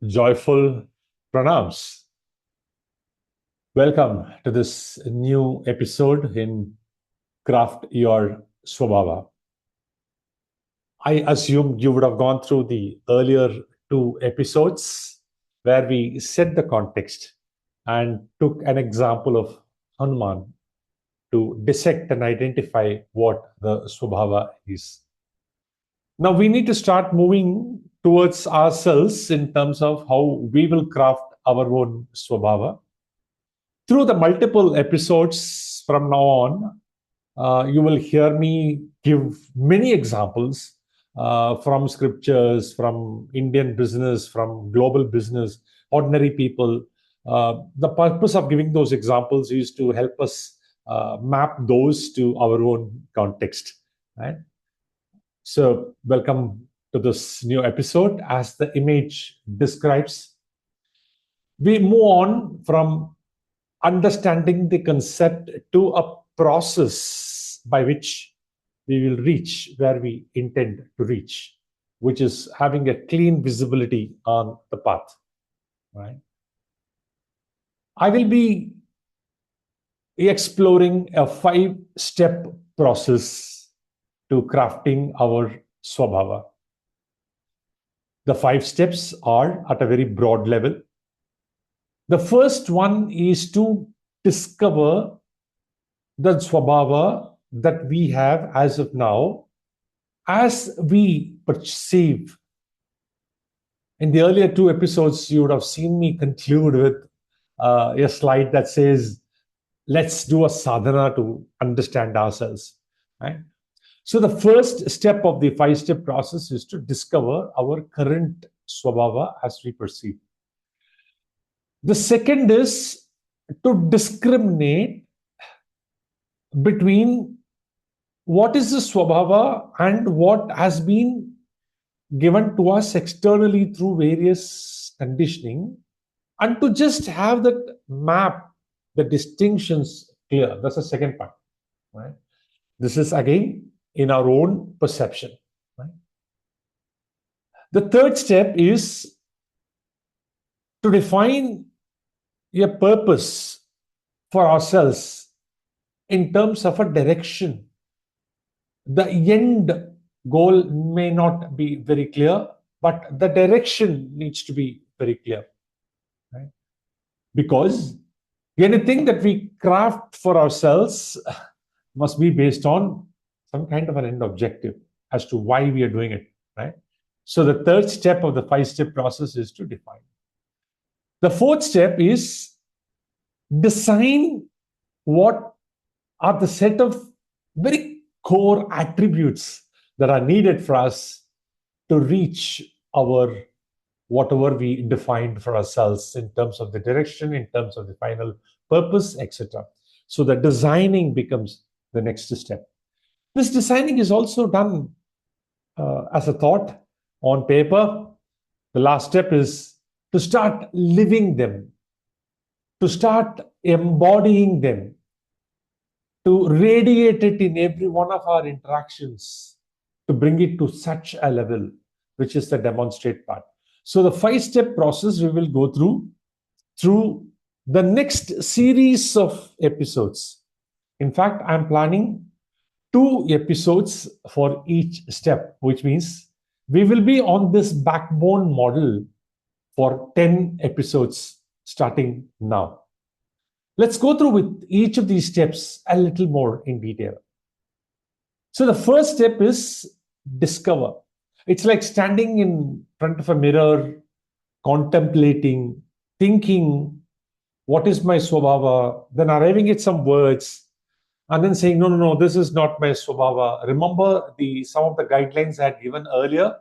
Joyful pranams. Welcome to this new episode in Craft Your Swabhava. I assume you would have gone through the earlier two episodes where we set the context and took an example of Hanuman to dissect and identify what the Swabhava is. Now we need to start moving towards ourselves in terms of how we will craft our own Swabhava. Through the multiple episodes from now on, you will hear me give many examples from scriptures, from Indian business, from global business, ordinary people. The purpose of giving those examples is to help us map those to our own context. Right? So, welcome to this new episode. As the image describes, we move on from understanding the concept to a process by which we will reach where we intend to reach, which is having a clean visibility on the path. Right? I will be exploring a 5-step process to crafting our Swabhava. The 5 steps are at a very broad level. The first one is to discover the Swabhava that we have as of now, as we perceive. In the earlier 2 episodes, you would have seen me conclude with a slide that says, let's do a sadhana to understand ourselves. Right? So the first step of the 5-step process is to discover our current Swabhava as we perceive. The second is to discriminate between what is the Swabhava and what has been given to us externally through various conditioning, and to just have that map, the distinctions clear. That's the second part. Right? This is again in our own perception. Right? The third step is to define a purpose for ourselves in terms of a direction. The end goal may not be very clear, but the direction needs to be very clear. Right? Because anything that we craft for ourselves must be based on some kind of an end objective as to why we are doing it. Right? So the third step of the 5-step process is to define. The fourth step is design what are the set of very core attributes that are needed for us to reach our whatever we defined for ourselves in terms of the direction, in terms of the final purpose, etc. So the designing becomes the next step. This designing is also done as a thought on paper. The last step is to start living them, to start embodying them, to radiate it in every one of our interactions, to bring it to such a level, which is the demonstrate part. So the 5-step process we will go through the next series of episodes. In fact, I'm planning 2 episodes for each step, which means we will be on this backbone model for 10 episodes starting now. Let's go through with each of these steps a little more in detail. So the first step is discover. It's like standing in front of a mirror, contemplating, thinking, what is my Swabhava? Then arriving at some words, and then saying, no, this is not my Swabhava. Remember some of the guidelines I had given earlier,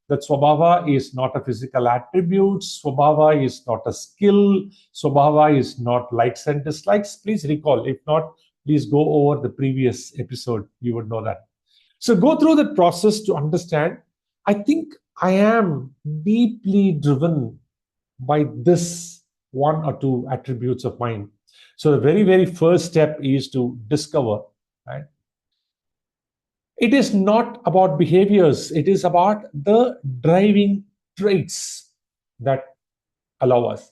that Swabhava is not a physical attribute, Swabhava is not a skill, Swabhava is not likes and dislikes. Please recall. If not, please go over the previous episode. You would know that. So go through the process to understand. I think I am deeply driven by this 1 or 2 attributes of mine. So the very, very first step is to discover. Right? It is not about behaviors. It is about the driving traits that allow us.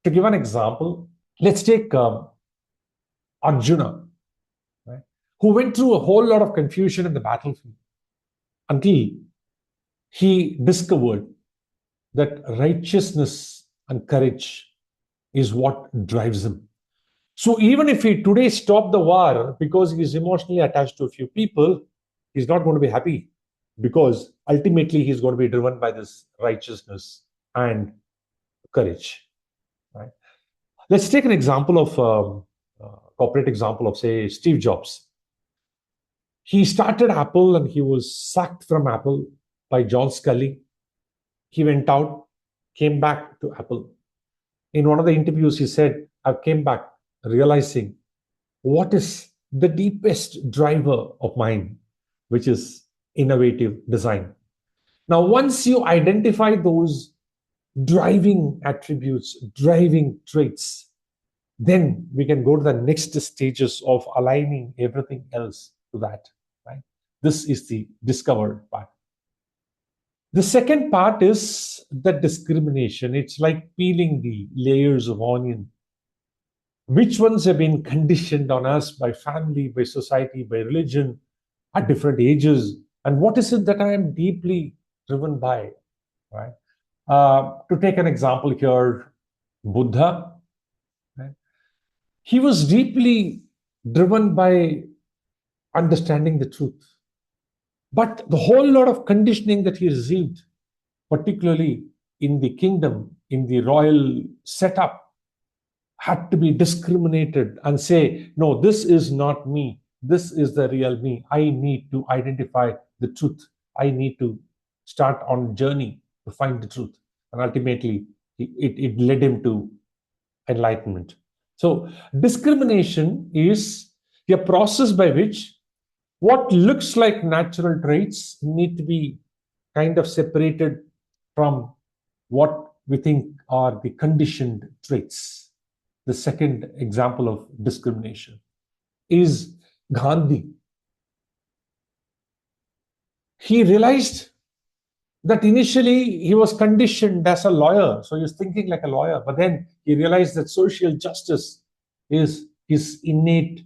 To give an example, let's take Arjuna, right, who went through a whole lot of confusion in the battlefield until he discovered that righteousness and courage is what drives him. So even if he today stopped the war because he is emotionally attached to a few people, he's not going to be happy, because ultimately he's going to be driven by this righteousness and courage. Right? Let's take an example of corporate example of, say, Steve Jobs. He started Apple and he was sacked from Apple by John Scully. He went out, came back to Apple. In one of the interviews, he said, I came back realizing what is the deepest driver of mine, which is innovative design. Now, once you identify those driving attributes, driving traits, then we can go to the next stages of aligning everything else to that. Right? This is the discovered part. The second part is the discrimination. It's like peeling the layers of onion. Which ones have been conditioned on us by family, by society, by religion at different ages? And what is it that I am deeply driven by? Right? To take an example here, Buddha, right? He was deeply driven by understanding the truth. But the whole lot of conditioning that he received, particularly in the kingdom, in the royal setup, had to be discriminated and say, no, this is not me. This is the real me. I need to identify the truth. I need to start on a journey to find the truth. And ultimately, it led him to enlightenment. So discrimination is a process by which what looks like natural traits need to be kind of separated from what we think are the conditioned traits. The second example of discrimination is Gandhi. He realized that initially he was conditioned as a lawyer, so he was thinking like a lawyer, but then he realized that social justice is his innate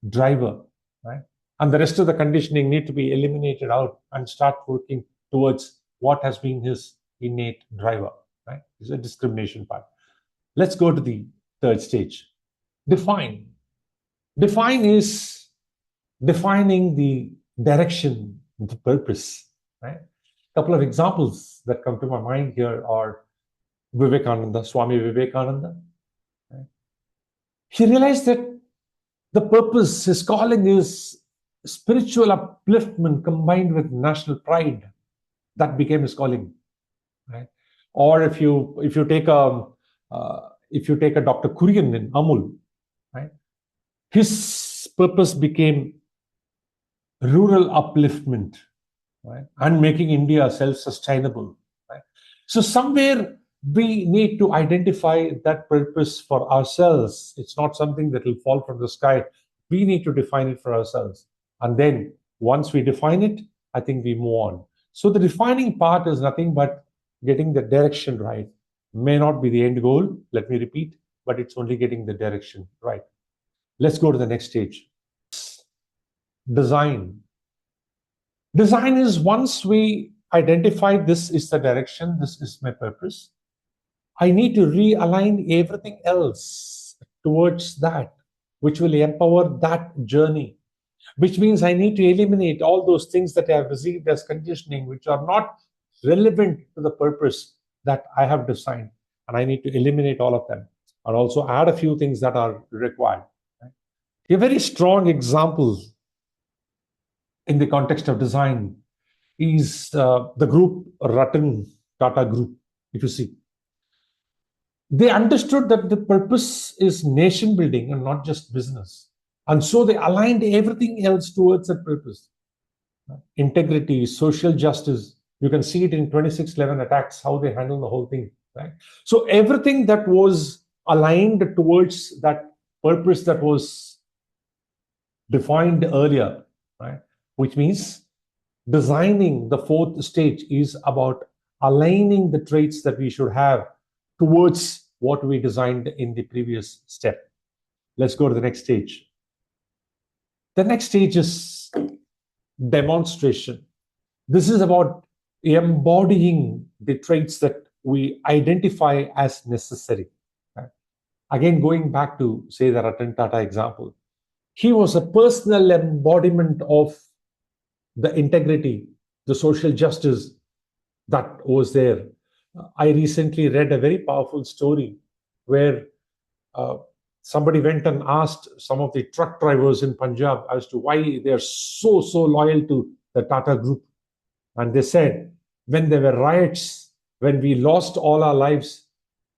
driver, right? And the rest of the conditioning need to be eliminated out and start working towards what has been his innate driver, right? It's a discrimination part. Let's go to the third stage. Define. Define is defining the direction, the purpose, right? A couple of examples that come to my mind here are Vivekananda, Swami Vivekananda. Right? He realized that the purpose, his calling is spiritual upliftment combined with national pride. That became his calling, right? Or if you take a Dr. Kurian in Amul, right? His purpose became rural upliftment, right? And making India self-sustainable, right? So somewhere we need to identify that purpose for ourselves. It's not something that will fall from the sky. We need to define it for ourselves. And then once we define it, I think we move on. So the defining part is nothing but getting the direction right. May not be the end goal, let me repeat, but it's only getting the direction right. Let's go to the next stage. Design. Design is once we identify this is the direction, this is my purpose, I need to realign everything else towards that, which will empower that journey, which means I need to eliminate all those things that I have received as conditioning, which are not relevant to the purpose that I have designed. And I need to eliminate all of them and also add a few things that are required. Right? A very strong example in the context of design is the group Ratan Tata Group, if you see. They understood that the purpose is nation building and not just business. And so they aligned everything else towards that purpose. Integrity, social justice. You can see it in 2611 attacks, how they handle the whole thing. Right? So everything that was aligned towards that purpose that was defined earlier, right? Which means designing the fourth stage is about aligning the traits that we should have towards what we designed in the previous step. Let's go to the next stage. The next stage is demonstration. This is about embodying the traits that we identify as necessary. Right? Again, going back to, say, the Ratan Tata example, he was a personal embodiment of the integrity, the social justice that was there. I recently read a very powerful story where uh, somebody went and asked some of the truck drivers in Punjab as to why they are so loyal to the Tata Group. And they said, when there were riots, when we lost all our lives,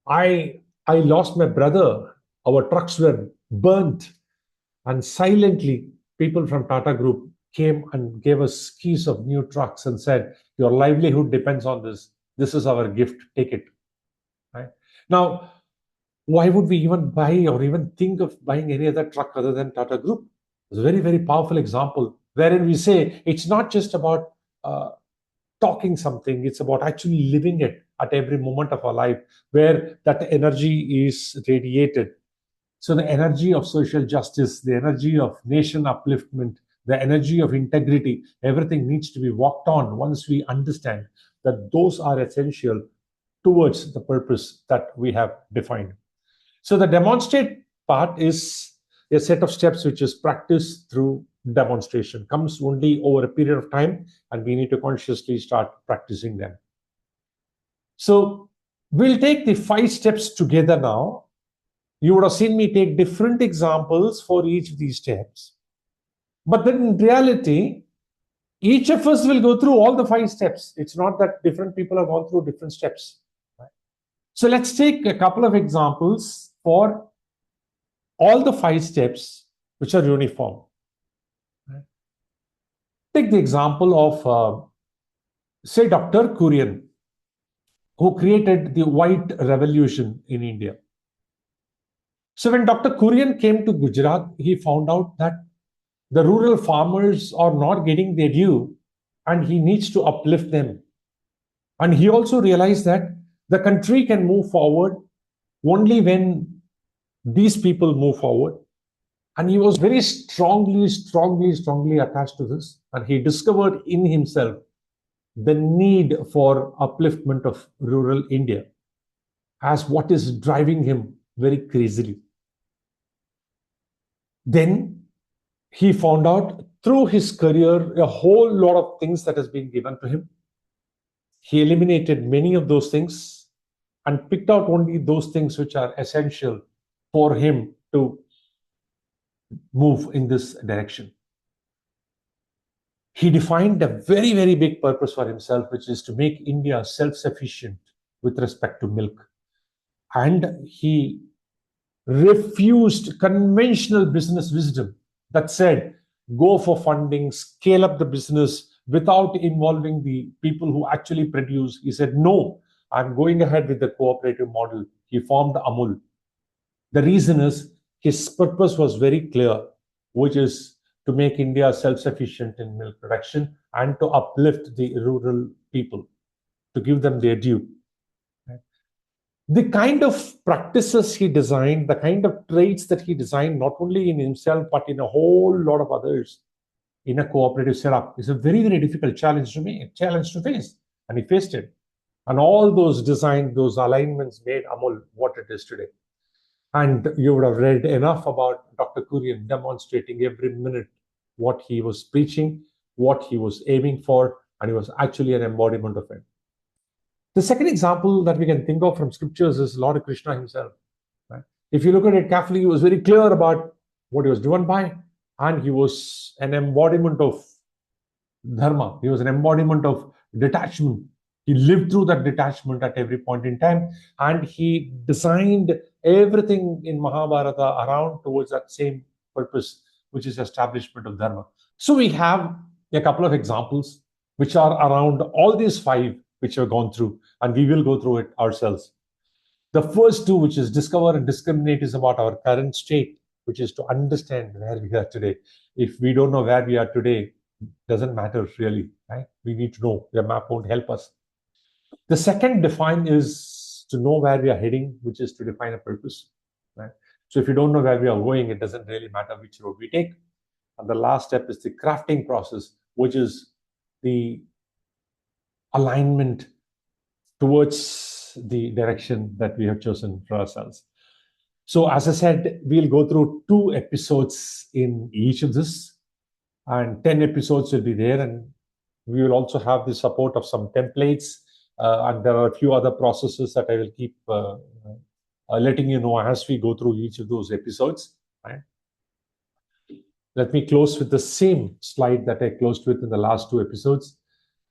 I lost my brother. Our trucks were burnt. And silently, people from Tata Group came and gave us keys of new trucks and said, your livelihood depends on this. This is our gift. Take it. Right? Now, why would we even buy or even think of buying any other truck other than Tata Group? It's a very, very powerful example wherein we say it's not just about talking something, it's about actually living it at every moment of our life where that energy is radiated. So the energy of social justice, the energy of nation upliftment, the energy of integrity, everything needs to be walked on once we understand that those are essential towards the purpose that we have defined. So the demonstrate part is a set of steps which is practice through demonstration, comes only over a period of time, and we need to consciously start practicing them. So we'll take the 5 steps together now. You would have seen me take different examples for each of these steps. But then in reality, each of us will go through all the 5 steps. It's not that different people have gone through different steps. Right? So let's take a couple of examples for all the 5 steps which are uniform. Right? Take the example of, say, Dr. Kurian, who created the white revolution in India. So when Dr. Kurian came to Gujarat, he found out that the rural farmers are not getting their due and he needs to uplift them. And he also realized that the country can move forward only when these people move forward. And he was very strongly attached to this. And he discovered in himself the need for upliftment of rural India as what is driving him very crazily. Then he found out through his career a whole lot of things that has been given to him. He eliminated many of those things and picked out only those things which are essential for him to move in this direction. He defined a very, very big purpose for himself, which is to make India self-sufficient with respect to milk. And he refused conventional business wisdom that said, go for funding, scale up the business without involving the people who actually produce. He said, no, I'm going ahead with the cooperative model. He formed Amul. The reason is his purpose was very clear, which is to make India self-sufficient in milk production and to uplift the rural people, to give them their due. The kind of practices he designed, the kind of traits that he designed, not only in himself, but in a whole lot of others in a cooperative setup, is a very, very difficult challenge to face. And he faced it. And all those designs, those alignments made Amul what it is today. And you would have read enough about Dr. Kurian demonstrating every minute what he was preaching, what he was aiming for, and he was actually an embodiment of it. The second example that we can think of from scriptures is Lord Krishna himself. Right? If you look at it carefully, he was very clear about what he was driven by, and he was an embodiment of dharma. He was an embodiment of detachment. He lived through that detachment at every point in time, and he designed everything in Mahabharata around towards that same purpose, which is establishment of dharma. So we have a couple of examples which are around all these 5 which have gone through, and we will go through it ourselves. The first 2, which is discover and discriminate, is about our current state, which is to understand where we are today. If we don't know where we are today, it doesn't matter really, right? We need to know. The map won't help us. The second define is to know where we are heading, which is to define a purpose. Right? So if you don't know where we are going, it doesn't really matter which road we take. And the last step is the crafting process, which is the alignment towards the direction that we have chosen for ourselves. So, as I said, we'll go through 2 episodes in each of this, and 10 episodes will be there. And we will also have the support of some templates. And there are a few other processes that I will keep letting you know as we go through each of those episodes. Right? Let me close with the same slide that I closed with in the last 2 episodes.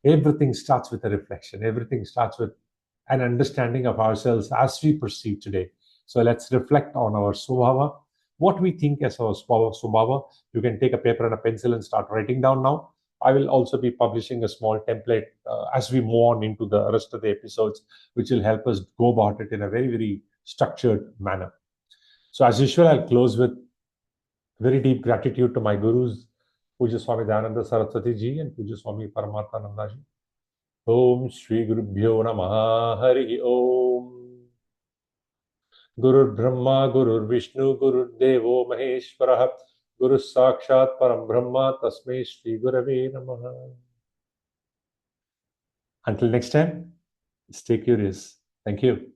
Everything starts with a reflection. Everything starts with an understanding of ourselves as we perceive today. So let's reflect on our swabhava, what we think as our swabhava. You can take a paper and a pencil and start writing down now. I will also be publishing a small template as we move on into the rest of the episodes, which will help us go about it in a very, very structured manner. So as usual, I'll close with very deep gratitude to my gurus, Puja Swami Dayananda Saraswati ji and Puja Swami Paramatmananda ji. Om Shri Gurubhyo Namaha Hari Om. Gurur Brahma, Gurur Vishnu, Gurur Devo Maheshwara, Guru Sakshat Param Brahma, Tasmai Shri Gurave Namaha. Until next time, stay curious. Thank you.